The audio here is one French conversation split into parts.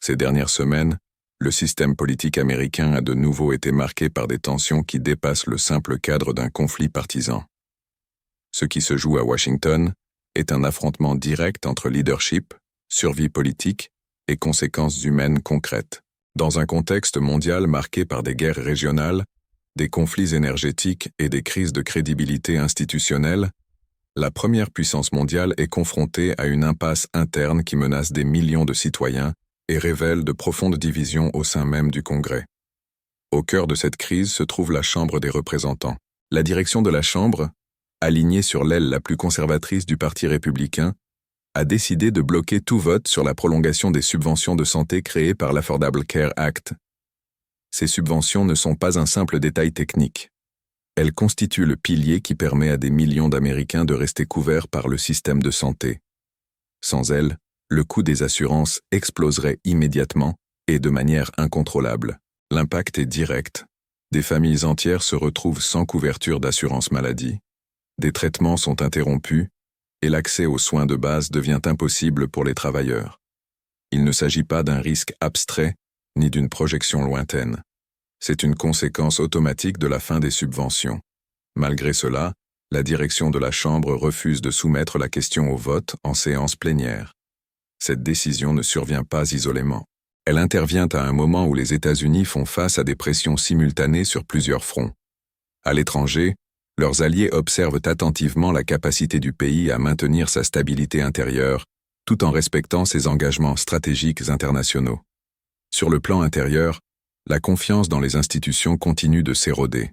Ces dernières semaines, le système politique américain a de nouveau été marqué par des tensions qui dépassent le simple cadre d'un conflit partisan. Ce qui se joue à Washington est un affrontement direct entre leadership, survie politique et conséquences humaines concrètes. Dans un contexte mondial marqué par des guerres régionales, des conflits énergétiques et des crises de crédibilité institutionnelle, la première puissance mondiale est confrontée à une impasse interne qui menace des millions de citoyens et révèle de profondes divisions au sein même du Congrès. Au cœur de cette crise se trouve la Chambre des représentants. La direction de la Chambre, alignée sur l'aile la plus conservatrice du Parti républicain, a décidé de bloquer tout vote sur la prolongation des subventions de santé créées par l'Affordable Care Act. Ces subventions ne sont pas un simple détail technique. Elles constituent le pilier qui permet à des millions d'Américains de rester couverts par le système de santé. Sans elles, le coût des assurances exploserait immédiatement et de manière incontrôlable. L'impact est direct. Des familles entières se retrouvent sans couverture d'assurance maladie. Des traitements sont interrompus et l'accès aux soins de base devient impossible pour les travailleurs. Il ne s'agit pas d'un risque abstrait ni d'une projection lointaine. C'est une conséquence automatique de la fin des subventions. Malgré cela, la direction de la Chambre refuse de soumettre la question au vote en séance plénière. Cette décision ne survient pas isolément. Elle intervient à un moment où les États-Unis font face à des pressions simultanées sur plusieurs fronts. À l'étranger, leurs alliés observent attentivement la capacité du pays à maintenir sa stabilité intérieure, tout en respectant ses engagements stratégiques internationaux. Sur le plan intérieur, la confiance dans les institutions continue de s'éroder.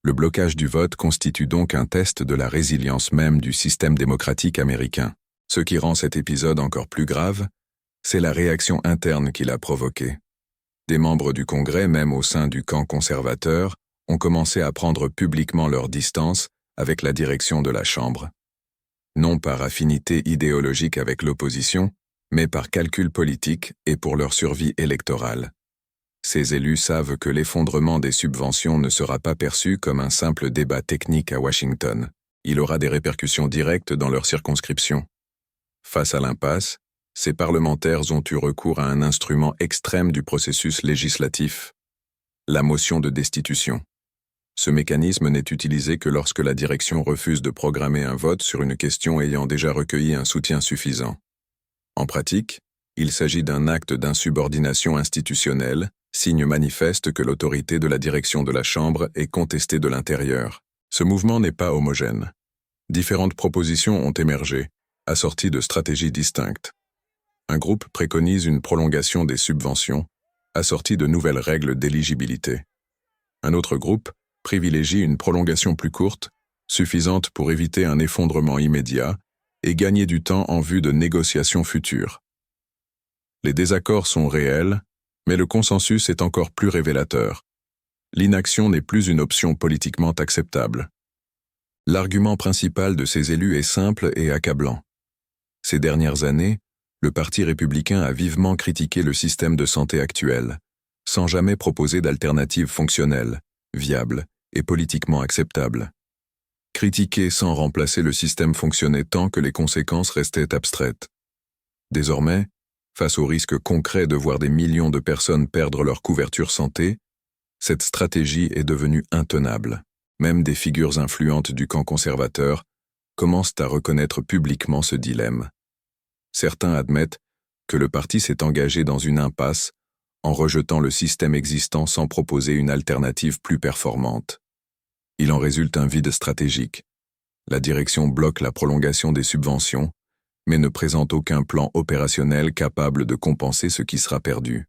Le blocage du vote constitue donc un test de la résilience même du système démocratique américain. Ce qui rend cet épisode encore plus grave, c'est la réaction interne qu'il a provoquée. Des membres du Congrès, même au sein du camp conservateur, ont commencé à prendre publiquement leur distance avec la direction de la Chambre. Non par affinité idéologique avec l'opposition, mais par calcul politique et pour leur survie électorale. Ces élus savent que l'effondrement des subventions ne sera pas perçu comme un simple débat technique à Washington. Il aura des répercussions directes dans leur circonscription. Face à l'impasse, ces parlementaires ont eu recours à un instrument extrême du processus législatif, la motion de destitution. Ce mécanisme n'est utilisé que lorsque la direction refuse de programmer un vote sur une question ayant déjà recueilli un soutien suffisant. En pratique, il s'agit d'un acte d'insubordination institutionnelle, signe manifeste que l'autorité de la direction de la Chambre est contestée de l'intérieur. Ce mouvement n'est pas homogène. Différentes propositions ont émergé, assorties de stratégies distinctes. Un groupe préconise une prolongation des subventions, assortie de nouvelles règles d'éligibilité. Un autre groupe privilégie une prolongation plus courte, suffisante pour éviter un effondrement immédiat et gagner du temps en vue de négociations futures. Les désaccords sont réels, mais le consensus est encore plus révélateur. L'inaction n'est plus une option politiquement acceptable. L'argument principal de ces élus est simple et accablant. Ces dernières années, le Parti républicain a vivement critiqué le système de santé actuel, sans jamais proposer d'alternative fonctionnelle, viable et politiquement acceptable. Critiquer sans remplacer le système fonctionnait tant que les conséquences restaient abstraites. Désormais, face au risque concret de voir des millions de personnes perdre leur couverture santé, cette stratégie est devenue intenable. Même des figures influentes du camp conservateur commencent à reconnaître publiquement ce dilemme. Certains admettent que le parti s'est engagé dans une impasse en rejetant le système existant sans proposer une alternative plus performante. Il en résulte un vide stratégique. La direction bloque la prolongation des subventions, mais ne présente aucun plan opérationnel capable de compenser ce qui sera perdu.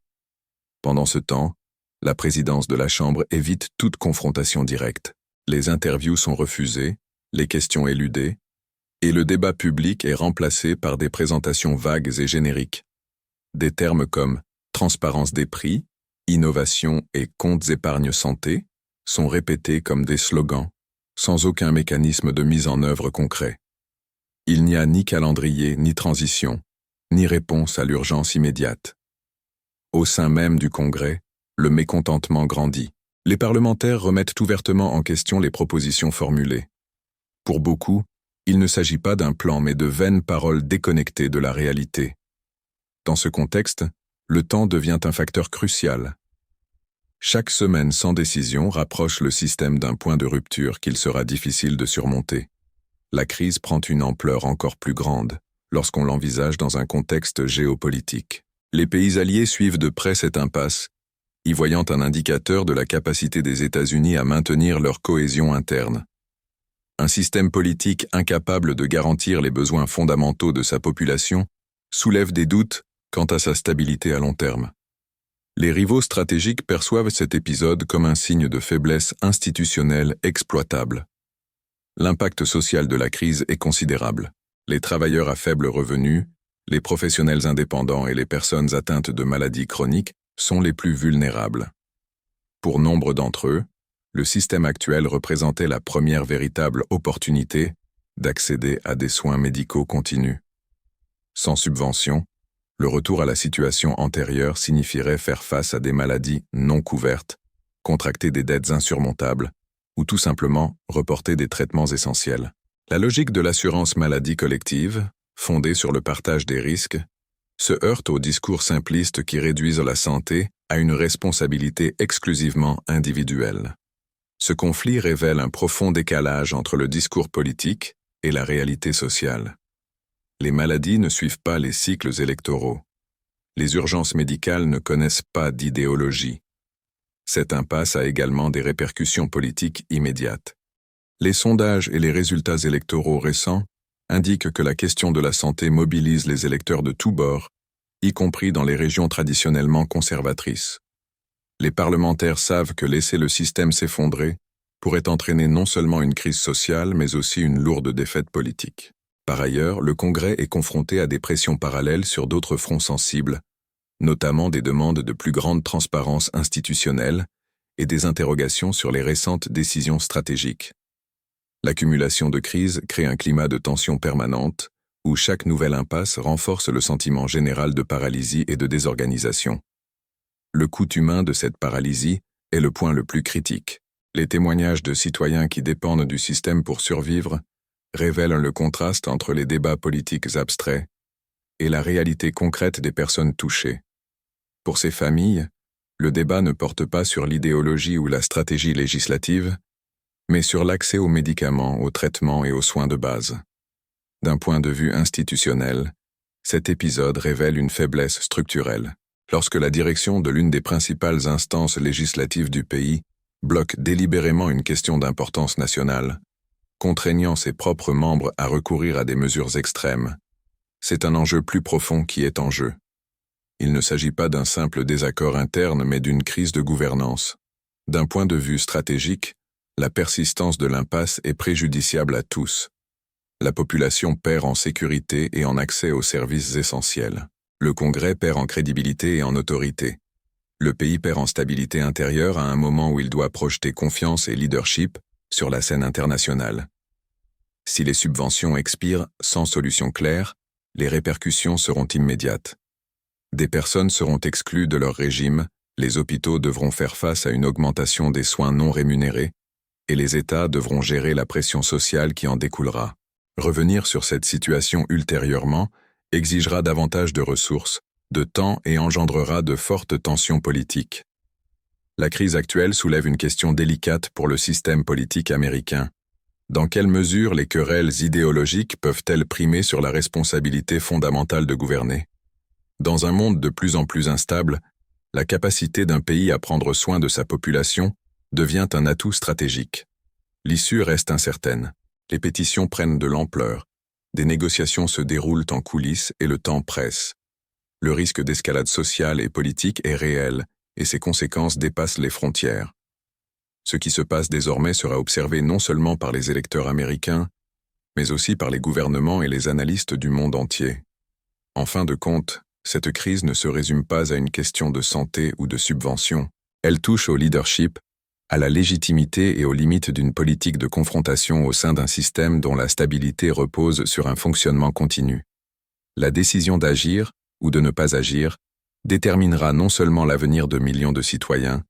Pendant ce temps, la présidence de la Chambre évite toute confrontation directe. Les interviews sont refusées, les questions éludées, et le débat public est remplacé par des présentations vagues et génériques. Des termes comme transparence des prix, innovation et comptes épargne santé sont répétés comme des slogans, sans aucun mécanisme de mise en œuvre concret. Il n'y a ni calendrier, ni transition, ni réponse à l'urgence immédiate. Au sein même du Congrès, le mécontentement grandit. Les parlementaires remettent ouvertement en question les propositions formulées. Pour beaucoup, il ne s'agit pas d'un plan mais de vaines paroles déconnectées de la réalité. Dans ce contexte, le temps devient un facteur crucial. Chaque semaine sans décision rapproche le système d'un point de rupture qu'il sera difficile de surmonter. La crise prend une ampleur encore plus grande lorsqu'on l'envisage dans un contexte géopolitique. Les pays alliés suivent de près cette impasse, y voyant un indicateur de la capacité des États-Unis à maintenir leur cohésion interne. Un système politique incapable de garantir les besoins fondamentaux de sa population soulève des doutes quant à sa stabilité à long terme. Les rivaux stratégiques perçoivent cet épisode comme un signe de faiblesse institutionnelle exploitable. L'impact social de la crise est considérable. Les travailleurs à faible revenu, les professionnels indépendants et les personnes atteintes de maladies chroniques sont les plus vulnérables. Pour nombre d'entre eux, le système actuel représentait la première véritable opportunité d'accéder à des soins médicaux continus. Sans subvention, le retour à la situation antérieure signifierait faire face à des maladies non couvertes, contracter des dettes insurmontables, ou tout simplement reporter des traitements essentiels. La logique de l'assurance maladie collective, fondée sur le partage des risques, se heurte aux discours simplistes qui réduisent la santé à une responsabilité exclusivement individuelle. Ce conflit révèle un profond décalage entre le discours politique et la réalité sociale. Les maladies ne suivent pas les cycles électoraux. Les urgences médicales ne connaissent pas d'idéologie. Cette impasse a également des répercussions politiques immédiates. Les sondages et les résultats électoraux récents indiquent que la question de la santé mobilise les électeurs de tous bords, y compris dans les régions traditionnellement conservatrices. Les parlementaires savent que laisser le système s'effondrer pourrait entraîner non seulement une crise sociale, mais aussi une lourde défaite politique. Par ailleurs, le Congrès est confronté à des pressions parallèles sur d'autres fronts sensibles, notamment des demandes de plus grande transparence institutionnelle et des interrogations sur les récentes décisions stratégiques. L'accumulation de crises crée un climat de tension permanente, où chaque nouvelle impasse renforce le sentiment général de paralysie et de désorganisation. Le coût humain de cette paralysie est le point le plus critique. Les témoignages de citoyens qui dépendent du système pour survivre révèlent le contraste entre les débats politiques abstraits et la réalité concrète des personnes touchées. Pour ces familles, le débat ne porte pas sur l'idéologie ou la stratégie législative, mais sur l'accès aux médicaments, aux traitements et aux soins de base. D'un point de vue institutionnel, cet épisode révèle une faiblesse structurelle. Lorsque la direction de l'une des principales instances législatives du pays bloque délibérément une question d'importance nationale, contraignant ses propres membres à recourir à des mesures extrêmes, c'est un enjeu plus profond qui est en jeu. Il ne s'agit pas d'un simple désaccord interne, mais d'une crise de gouvernance. D'un point de vue stratégique, la persistance de l'impasse est préjudiciable à tous. La population perd en sécurité et en accès aux services essentiels. Le Congrès perd en crédibilité et en autorité. Le pays perd en stabilité intérieure à un moment où il doit projeter confiance et leadership sur la scène internationale. Si les subventions expirent sans solution claire, les répercussions seront immédiates. Des personnes seront exclues de leur régime, les hôpitaux devront faire face à une augmentation des soins non rémunérés, et les États devront gérer la pression sociale qui en découlera. Revenir sur cette situation ultérieurement exigera davantage de ressources, de temps et engendrera de fortes tensions politiques. La crise actuelle soulève une question délicate pour le système politique américain. Dans quelle mesure les querelles idéologiques peuvent-elles primer sur la responsabilité fondamentale de gouverner ? Dans un monde de plus en plus instable, la capacité d'un pays à prendre soin de sa population devient un atout stratégique. L'issue reste incertaine. Les pétitions prennent de l'ampleur. Des négociations se déroulent en coulisses et le temps presse. Le risque d'escalade sociale et politique est réel et ses conséquences dépassent les frontières. Ce qui se passe désormais sera observé non seulement par les électeurs américains, mais aussi par les gouvernements et les analystes du monde entier. En fin de compte, cette crise ne se résume pas à une question de santé ou de subvention. Elle touche au leadership, à la légitimité et aux limites d'une politique de confrontation au sein d'un système dont la stabilité repose sur un fonctionnement continu. La décision d'agir, ou de ne pas agir, déterminera non seulement l'avenir de millions de citoyens,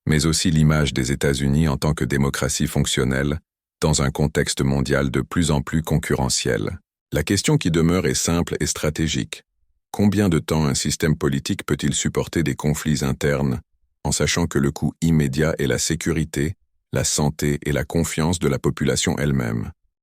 mais aussi l'image des États-Unis en tant que démocratie fonctionnelle, dans un contexte mondial de plus en plus concurrentiel. La question qui demeure est simple et stratégique. Combien de temps un système politique peut-il supporter des conflits internes, en sachant que le coût immédiat est la sécurité, la santé et la confiance de la population elle-même?